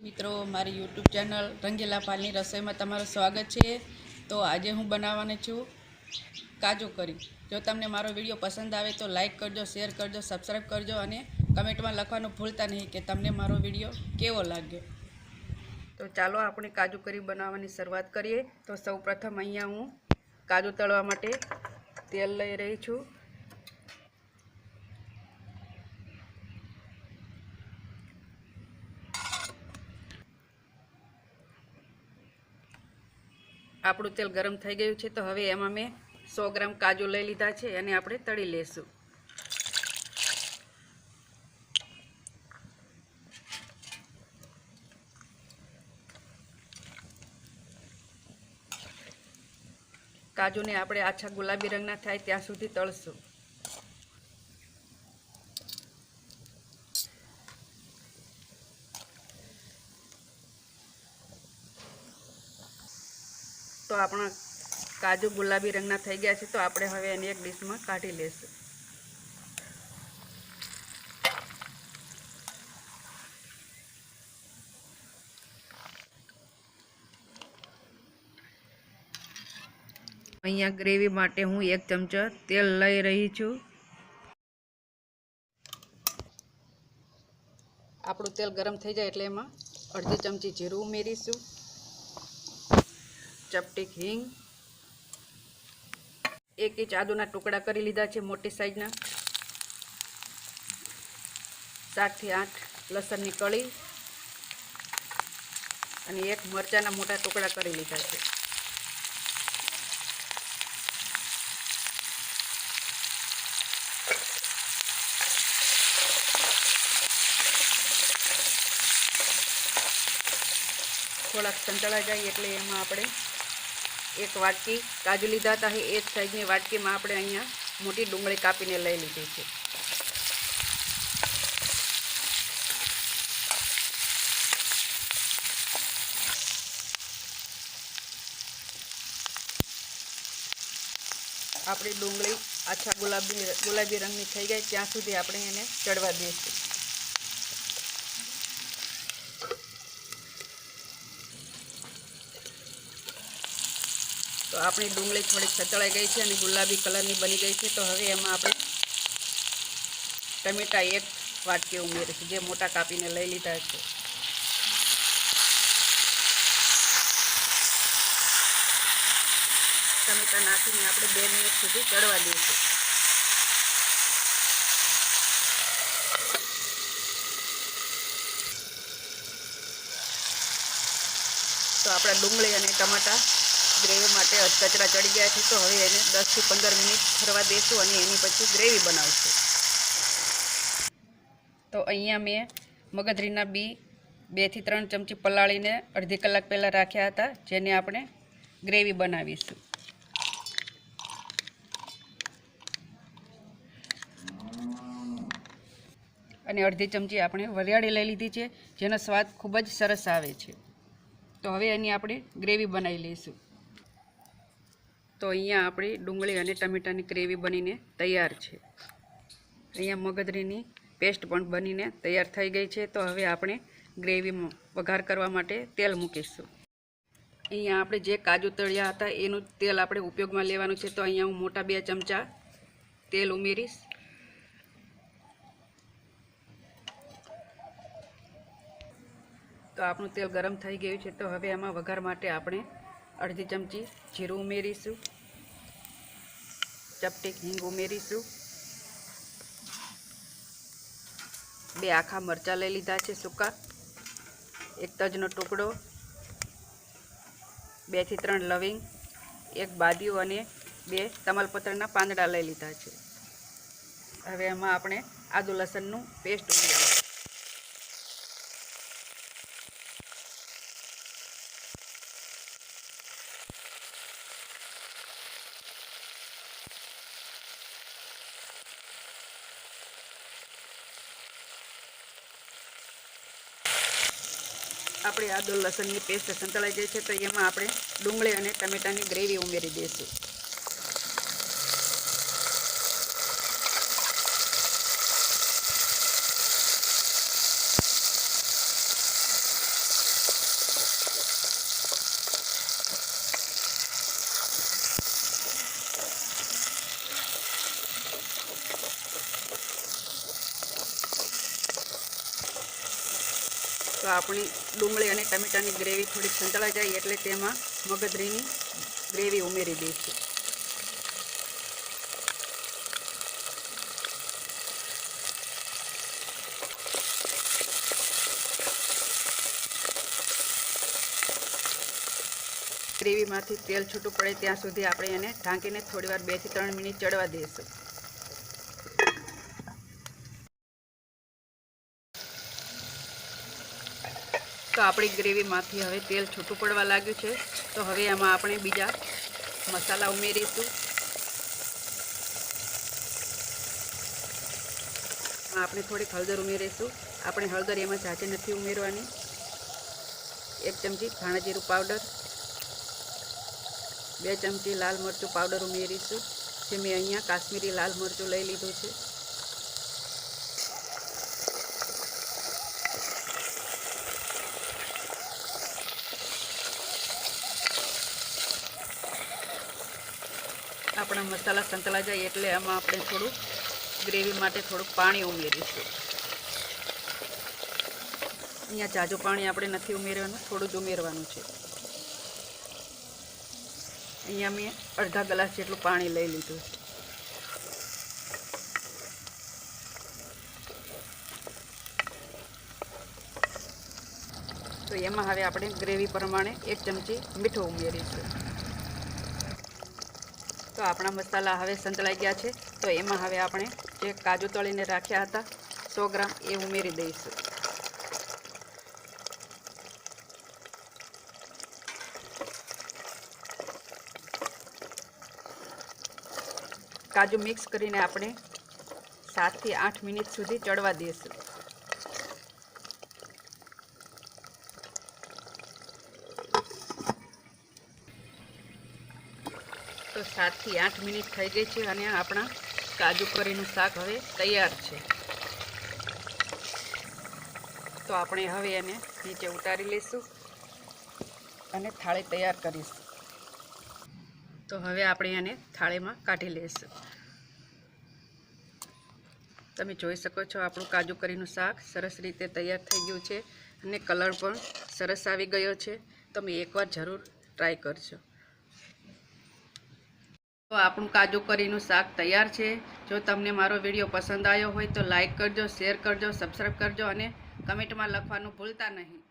મિત્રો મારી YouTube channel રંગીલા પાલની રસોઈમાં તમારું સ્વાગત છે। તો આજે હું બનાવવાની છું કાજુ કરી। જો તમને મારો વિડીયો પસંદ આવે તો લાઈક કરજો, શેર કરજો, સબસ્ક્રાઈબ કરજો અને કમેન્ટમાં લખવાનું ભૂલતા નહીં કે તમને મારો વિડીયો કેવો લાગ્યો। તો ચાલો આપણે કાજુ કરી બનાવવાની શરૂઆત કરીએ। તો સૌપ્રથમ અહીંયા હું કાજુ તળવા માટે તેલ લઈ રહી છું। આપણું તેલ ગરમ થઈ ગયું છે। તો હવે એમાં મેં 100 ગ્રામ કાજુ લઈ લીધા છે અને આપણે તળી લેશું। કાજુને આપણે આછા ગુલાબી રંગના થાય ત્યાં સુધી તળશું। તો આપણા કાજુ ગુલાબી રંગના થઈ ગયા છે। તો આપણે હવે એને એક ડીશમાં કાઢી લેશું। અહીંયા ગ્રેવી માટે હું 1 ચમચો તેલ લઈ રહી છું। આપણું તેલ ગરમ થઈ જાય એટલે એમાં અડધી ચમચી જીરું ઉમેરીશું, ચપટીક હિંગ, 1 ઇંચ આદુના ટુકડા કરી લીધા છે મોટી સાઈઝના, 7 થી 8 લસણની કળી અને 1 મરચાના મોટા ટુકડા કરી લીધા છે। થોડાક સંતળાઈ જાય એટલે એમાં આપણે 1 વાટકી કાજુ લીધા હતા એ જ સાઈઝની વાટકીમાં આપણે અહીંયા મોટી ડુંગળી કાપીને લઈ લીધી છે। આપણી ડુંગળી આછા ગુલાબી રંગની થઈ જાય ત્યાં સુધી આપણે એને ચડવા દઈશું। તો આપણી ડુંગળી થોડીક સતળાઈ ગઈ છે અને ગુલાબી કલરની બની ગઈ છે। તો હવે એમાં આપણે ટમેટા 1 વાટકી ઉમેરીશું જે મોટા કાપીને લઈ લીધા છે। ટમેટા નાખીને આપણે 2 મિનિટ સુધી ચડવા દઈશું। તો આપણા ડુંગળી અને ટમાટા ગ્રેવી માટે અધકચરા ચડી ગયા છે। તો હવે એને 10 થી 15 મિનિટ થરવા દઈશું અને એની પછી ગ્રેવી બનાવશું। તો અહીંયા મેં મગજરીના બી 2 થી 3 ચમચી પલાળીને અડધી કલાક પહેલાં રાખ્યા હતા જેને આપણે ગ્રેવી બનાવીશું। અને અડધી ચમચી આપણે વરિયાળી લઈ લીધી છે જેનો સ્વાદ ખૂબ જ સરસ આવે છે। તો હવે એની આપણે ગ્રેવી બનાવી લઈશું। તો અહીંયા આપણી ડુંગળી અને ટમેટાની ગ્રેવી બનીને તૈયાર છે। અહીંયા મગજરીની પેસ્ટ પણ બનીને તૈયાર થઈ ગઈ છે। તો હવે આપણે ગ્રેવીમાં વઘાર કરવા માટે તેલ મૂકીશું। અહીંયા આપણે જે કાજુ તળ્યા હતા એનું તેલ આપણે ઉપયોગમાં લેવાનું છે। તો અહીંયા હું મોટા 2 ચમચા તેલ ઉમેરીશ। તો આપણું તેલ ગરમ થઈ ગયું છે। તો હવે એમાં વઘાર માટે આપણે અડધી ચમચી જીરું ઉમેરીશું, ચપટીક હિંગ ઉમેરીશું, 2 આખા મરચાં લઈ લીધા છે સૂકા, 1 તજનો ટુકડો, 2 થી 3 લવિંગ, 1 બાદિયું અને 2 તમાલપત્રના પાંદડા લઈ લીધા છે। હવે એમાં આપણે આદુ લસણનું પેસ્ટ ઉમેરીશું। આપણી આદુ લસણની પેસ્ટ સંતળાઈ ગઈ છે। તો એમાં આપણે ડુંગળી અને ટમેટાની ગ્રેવી ઉમેરી દઈશું। તો આપણી ડુંગળી અને ટમેટાની ગ્રેવી થોડીક સંતળાઈ જાય એટલે તેમાં મગજરીની ગ્રેવી ઉમેરી દઈશું. ગ્રેવીમાંથી તેલ છૂટું પડે ત્યાં સુધી આપણે એને ઢાંકીને થોડીવાર 2 થી 3 મિનિટ ચડવા દઈશું. તો આપણી ગ્રેવીમાંથી હવે તેલ છૂટું પડવા લાગ્યું છે. તો હવે એમાં આપણે બીજા મસાલા ઉમેરીશું. આપણે થોડીક હળદર ઉમેરીશું. આપણે હળદર એમાં ઝાઝી નથી ઉમેરવાની. 1 ચમચી ધાણા જીરું પાવડર, 2 ચમચી લાલ મરચું પાવડર ઉમેરીશું, જે મેં અહીંયા કાશ્મીરી લાલ મરચું લઈ લીધું છે. આપણા મસાલા સંતળાઈ જાય એટલે આમાં આપણે થોડું ગ્રેવી માટે થોડુંક પાણી ઉમેરીશું. અહીંયા જાજુ પાણી આપણે નથી ઉમેરવાનું, થોડું જ ઉમેરવાનું છે. અહીંયા મેં અડધા ગ્લાસ જેટલું પાણી લઈ લીધું છે. તો એમાં હવે આપણે ગ્રેવી પ્રમાણે 1 ચમચી મીઠું ઉમેરીશું. તો આપણા મસાલા હવે સંતળાઈ ગયા છે. તો એમાં હવે આપણે જે કાજુ તળીને રાખ્યા હતા 100 ગ્રામ એ ઉમેરી દઈશું. કાજુ મિક્સ કરીને આપણે 7 થી 8 મિનિટ સુધી ચડવા દઈશું. તો 7 થી 8 મિનિટ થઈ ગઈ છે અને આપણા કાજુ કરીનું શાક હવે તૈયાર છે. તો આપણે હવે એને નીચે ઉતારી લઈશું અને થાળી તૈયાર કરીશું. તો હવે આપણે એને થાળીમાં કાઢી લઈશું. તમે જોઈ શકો છો આપણું કાજુ કરીનું શાક સરસ રીતે તૈયાર થઈ ગયું છે અને કલર પણ સરસ આવી ગયો છે. તમે એકવાર જરૂર ટ્રાય કરજો. તો આપણું કાજુ કરીનું શાક તૈયાર છે. જો તમને મારો વિડીયો પસંદ આવ્યો હોય તો લાઈક કરજો, શેર કરજો, સબસ્ક્રાઈબ કરજો અને કમેન્ટમાં લખવાનું ભૂલતા નહીં.